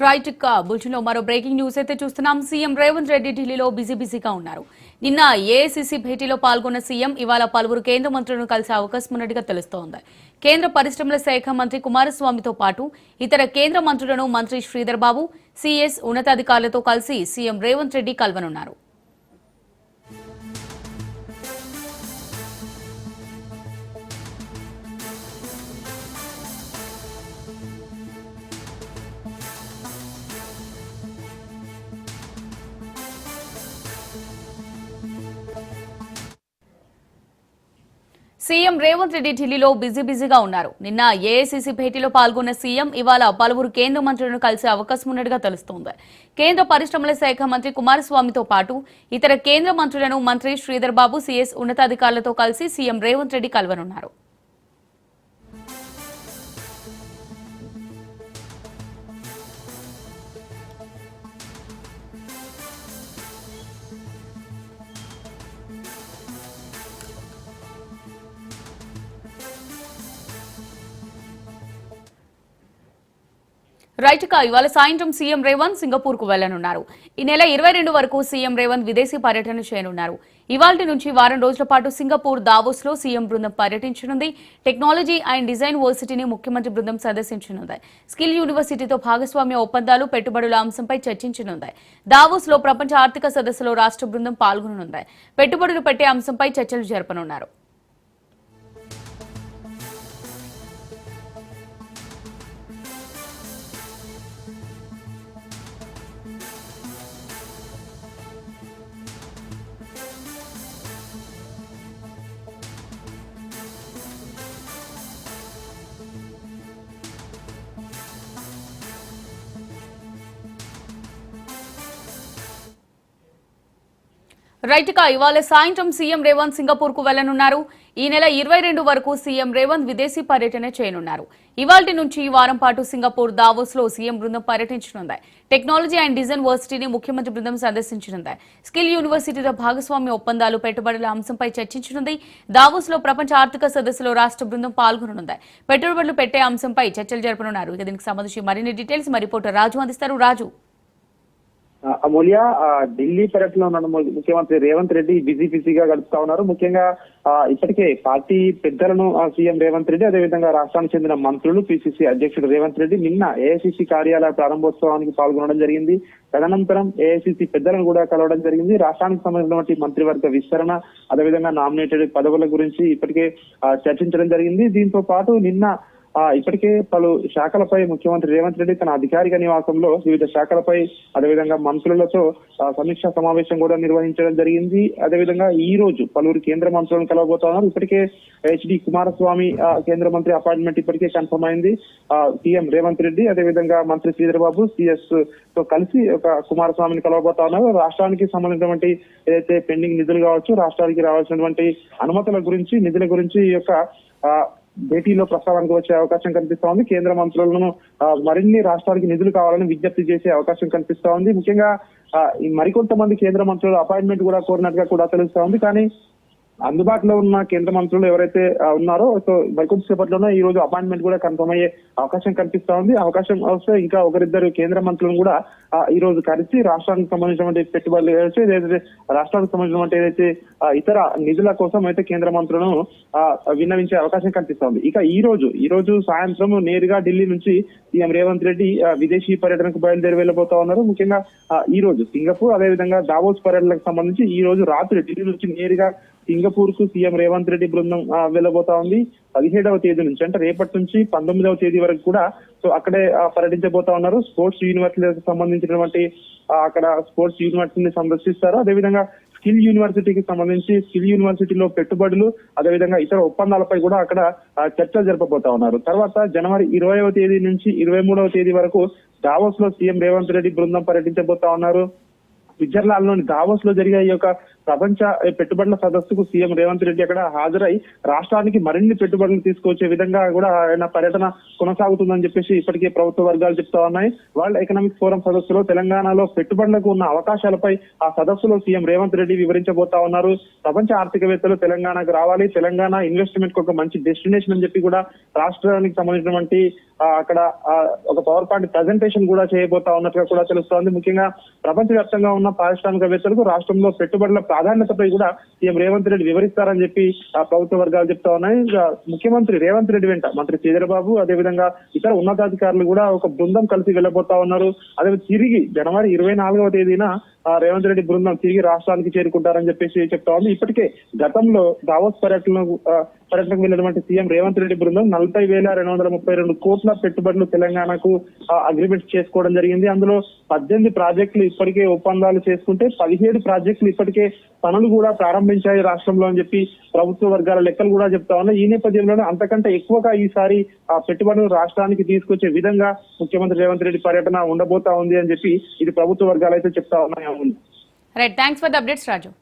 Right bulletin లో మరో breaking news అయితే చూస్తున్నాం. సీఎం రేవంత్ రెడ్డి ఢిల్లీలో బిజీగా ఉన్నారు. నిన్న ఏఐసీసీ భేటీలో పాల్గొన్న సీఎం ఇవాళ పలువురు కేంద్ర మంత్రులను కలిసే అవకాశం ఉన్నట్టుగా తెలుస్తోంది. కేంద్ర పరిశ్రమల శాఖ మంత్రి కుమారస్వామితో పాటు ఇతర కేంద్ర మంత్రులను మంత్రి శ్రీధర్ బాబు, సీఎస్ ఉన్నతాధికారులతో కలిసి సీఎం రేవంత్ రెడ్డి కలవనున్నారు. సీఎం రేవంత్ రెడ్డి ఢిల్లీలో బిజీగా ఉన్నారు. నిన్న ఏఐసీసీ భేటీలో పాల్గొన్న సీఎం ఇవాళ పలువురు కేంద్ర మంత్రులను కలిసే అవకాశం ఉన్నట్టుగా తెలుస్తోంది. కేంద్ర పరిశ్రమల శాఖ మంత్రి కుమారస్వామితో పాటు ఇతర కేంద్ర మంత్రులను మంత్రి శ్రీధర్ బాబు, సీఎస్ ఉన్నతాధికారులతో కలిసి సీఎం రేవంత్ రెడ్డి కలవనున్నారు. రైట్ ఇవాళ సాయంత్రం సీఎం రేవంత్ సింగపూర్ కు వెళ్లనున్నారు. ఈ నెల 22 వరకు సీఎం రేవంత్ విదేశీ పర్యటన చేయనున్నారు. ఇవాల్టి నుంచి వారం రోజుల పాటు సింగపూర్ దావోస్ లో సీఎం బృందం పర్యటించనుంది. టెక్నాలజీ అండ్ డిజైన్ యూనివర్సిటీని ముఖ్యమంత్రి బృందం సందర్శించనుంది. స్కిల్ యూనివర్సిటీతో భాగస్వామ్య ఒప్పందాలు, పెట్టుబడుల అంశంపై చర్చించనుంది. దావోస్ లో ప్రపంచ ఆర్థిక సదస్సులో రాష్ట్ర బృందం పాల్గొననుంది. పెట్టుబడులు పెట్టే అంశంపై చర్చలు జరపనున్నారు. రైట్ ఇవాళ సాయంత్రం సీఎం రేవంత్ సింగపూర్ కు వెళ్లనున్నారు. ఈ నెల 22 వరకు సీఎం రేవంత్ విదేశీ పర్యటన చేయనున్నారు. ఇవాల్టి నుంచి ఈ వారం పాటు సింగపూర్ దావోస్ లో సీఎం బృందం పర్యటించనుంది. టెక్నాలజీ అండ్ డిజైన్ యూనివర్సిటీని ముఖ్యమంత్రి బృందం సందర్శించనుంది. స్కిల్ యూనివర్సిటీతో భాగస్వామ్య ఒప్పందాలు, పెట్టుబడుల అంశంపై చర్చించనుంది. దావోస్ లో ప్రపంచ ఆర్థిక సదస్సులో రాష్ట్ర బృందం పాల్గొననుంది. పెట్టుబడులు పెట్టే అంశంపై చర్చలు జరపనున్నారు. దీనికి సంబంధించి మరిన్ని డీటెయిల్స్ మా రిపోర్టర్ రాజు అందిస్తారు. రాజు, అమూల్య, ఢిల్లీ పర్యటనలో ఉన్న ముఖ్యమంత్రి రేవంత్ రెడ్డి బిజీగా గడుపుతా ఉన్నారు. ముఖ్యంగా ఇప్పటికే పార్టీ పెద్దలను సీఎం రేవంత్ రెడ్డి, అదేవిధంగా రాష్ట్రానికి చెందిన మంత్రులు, పిసిసి అధ్యక్షుడు రేవంత్ రెడ్డి నిన్న ఏఐసీసీ కార్యాలయ ప్రారంభోత్సవానికి పాల్గొనడం జరిగింది. తదనంతరం ఏఐసీసీ పెద్దలను కూడా కలవడం జరిగింది. రాష్ట్రానికి సంబంధించినటువంటి మంత్రివర్గ విస్తరణ, అదేవిధంగా నామినేటెడ్ పదవుల గురించి ఇప్పటికే చర్చించడం జరిగింది. దీంతో పాటు నిన్న ఇప్పటికే పలు శాఖలపై ముఖ్యమంత్రి రేవంత్ రెడ్డి తన అధికారిక నివాసంలో వివిధ శాఖలపై, అదేవిధంగా మంత్రులతో సమీక్షా సమావేశం కూడా నిర్వహించడం జరిగింది. అదేవిధంగా ఈ రోజు పలువురు కేంద్ర మంత్రులను కలవబోతున్నారు. ఇప్పటికే హెచ్డి కుమారస్వామి కేంద్ర మంత్రి అపాయింట్మెంట్ ఇప్పటికే కన్ఫర్మ్ అయింది. సీఎం రేవంత్ రెడ్డి, అదేవిధంగా మంత్రి శ్రీధర్ బాబు, సిఎస్ తో కలిసి ఒక కుమారస్వామిని కలవబోతా ఉన్నారు. రాష్ట్రానికి సంబంధించినటువంటి ఏదైతే పెండింగ్ నిధులు కావచ్చు, రాష్ట్రానికి రావాల్సినటువంటి అనుమతుల గురించి, నిధుల గురించి ఈ యొక్క భేటీలో ప్రస్తావనకు వచ్చే అవకాశం కనిపిస్తా ఉంది. కేంద్ర మంత్రులను మరిన్ని రాష్ట్రానికి నిధులు కావాలని విజ్ఞప్తి చేసే అవకాశం కనిపిస్తా ఉంది. ముఖ్యంగా మరికొంతమంది కేంద్ర మంత్రులు అపాయింట్మెంట్ కూడా కోరినట్టుగా కూడా తెలుస్తా ఉంది. కానీ అందుబాటులో ఉన్న కేంద్ర మంత్రులు ఎవరైతే ఉన్నారో సో మరికొద్దిసేపట్లోనే ఈ రోజు అపాయింట్మెంట్ కూడా కన్ఫర్మ్ అయ్యే అవకాశం కనిపిస్తా ఉంది. అవకాశం వస్తే ఇంకా ఒకరిద్దరు కేంద్ర మంత్రులను కూడా ఈ రోజు కలిసి రాష్ట్రానికి సంబంధించినటువంటి పెట్టుబడులు ఏదైతే రాష్ట్రానికి సంబంధించినటువంటి ఏదైతే ఇతర నిధుల కోసం అయితే కేంద్ర మంత్రులను విన్నవించే అవకాశం కనిపిస్తా ఉంది. ఇక ఈ రోజు సాయంత్రం నేరుగా ఢిల్లీ నుంచి సీఎం రేవంత్ రెడ్డి విదేశీ పర్యటనకు బయలుదేరి వెళ్ళబోతా ఉన్నారు. ముఖ్యంగా ఈ రోజు సింగపూర్, అదేవిధంగా దావోస్ పర్యటనకు సంబంధించి ఈ రోజు రాత్రి ఢిల్లీ నుంచి నేరుగా సింగపూర్ కు సీఎం రేవంత్ రెడ్డి బృందం వెళ్ళబోతా ఉంది. 17వ తేదీ నుంచి, అంటే రేపటి నుంచి 19వ తేదీ వరకు కూడా సో అక్కడే పర్యటించబోతా ఉన్నారు. స్పోర్ట్స్ యూనివర్సిటీకి సంబంధించినటువంటి అక్కడ స్పోర్ట్స్ యూనివర్సిటీని సందర్శిస్తారు. అదేవిధంగా స్కిల్ యూనివర్సిటీకి సంబంధించి స్కిల్ యూనివర్సిటీలో పెట్టుబడులు, అదేవిధంగా ఇతర ఒప్పందాలపై కూడా అక్కడ చర్చలు జరపబోతా ఉన్నారు. తర్వాత జనవరి 20వ తేదీ నుంచి 23వ తేదీ వరకు దావోస్ లో సీఎం రేవంత్ రెడ్డి బృందం పర్యటించబోతా ఉన్నారు. స్విట్జర్లాండ్ లోని దావోస్ లో జరిగే ఈ యొక్క ప్రపంచ పెట్టుబడుల సదస్సుకు సీఎం రేవంత్ రెడ్డి అక్కడ హాజరై రాష్ట్రానికి మరిన్ని పెట్టుబడులు తీసుకొచ్చే విధంగా కూడా ఆయన పర్యటన కొనసాగుతుందని చెప్పేసి ఇప్పటికే ప్రభుత్వ వర్గాలు చెప్తా ఉన్నాయి. వరల్డ్ ఎకనామిక్ ఫోరం సదస్సులో తెలంగాణలో పెట్టుబడులకు ఉన్న అవకాశాలపై ఆ సదస్సులో సీఎం రేవంత్ రెడ్డి వివరించబోతా ఉన్నారు. ప్రపంచ ఆర్థికవేత్తలు తెలంగాణకు రావాలి, తెలంగాణ ఇన్వెస్ట్మెంట్ కు ఒక మంచి డెస్టినేషన్ అని చెప్పి కూడా రాష్ట్రానికి సంబంధించినటువంటి అక్కడ ఒక పవర్ పాయింట్ ప్రజెంటేషన్ కూడా చేయబోతా ఉన్నట్టుగా కూడా తెలుస్తోంది. ముఖ్యంగా ప్రపంచవ్యాప్తంగా ఉన్న పారిశ్రామికవేత్తలకు రాష్ట్రంలో పెట్టుబడుల ప్రాధాన్యతపై కూడా సీఎం రేవంత్ రెడ్డి వివరిస్తారని చెప్పి ప్రభుత్వ వర్గాలు చెప్తా ఉన్నాయి. ముఖ్యమంత్రి రేవంత్ రెడ్డి వెంట మంత్రి శ్రీధరబాబు అదేవిధంగా ఇతర ఉన్నతాధికారులు కూడా ఒక బృందం కలిసి వెళ్లబోతా ఉన్నారు. అదే తిరిగి జనవరి 24వ తేదీన రేవంత్ రెడ్డి బృందం తిరిగి రాష్ట్రానికి చేరుకుంటారని చెప్పేసి చెప్తా ఉంది. ఇప్పటికే గతంలో దావోస్ పర్యటనకు వెళ్ళినటువంటి సీఎం రేవంత్ రెడ్డి బృందం 40,232 కోట్ల పెట్టుబడులు తెలంగాణకు అగ్రిమెంట్స్ చేసుకోవడం జరిగింది. అందులో 18 ప్రాజెక్టులు ఇప్పటికే ఒప్పందాలు చేసుకుంటే 17 ప్రాజెక్టులు ఇప్పటికే పనులు కూడా ప్రారంభించాయి రాష్ట్రంలో అని చెప్పి ప్రభుత్వ వర్గాల లెక్కలు కూడా చెప్తా ఉన్నాయి. ఈ నేపథ్యంలోనే అంతకంటే ఎక్కువగా ఈసారి పెట్టుబడులు రాష్ట్రానికి తీసుకొచ్చే విధంగా ముఖ్యమంత్రి రేవంత్ రెడ్డి పర్యటన ఉండబోతా ఉంది అని చెప్పి ఇది ప్రభుత్వ వర్గాలు అయితే చెప్తా ఉన్నాయి. Right, thanks for the updates Raju.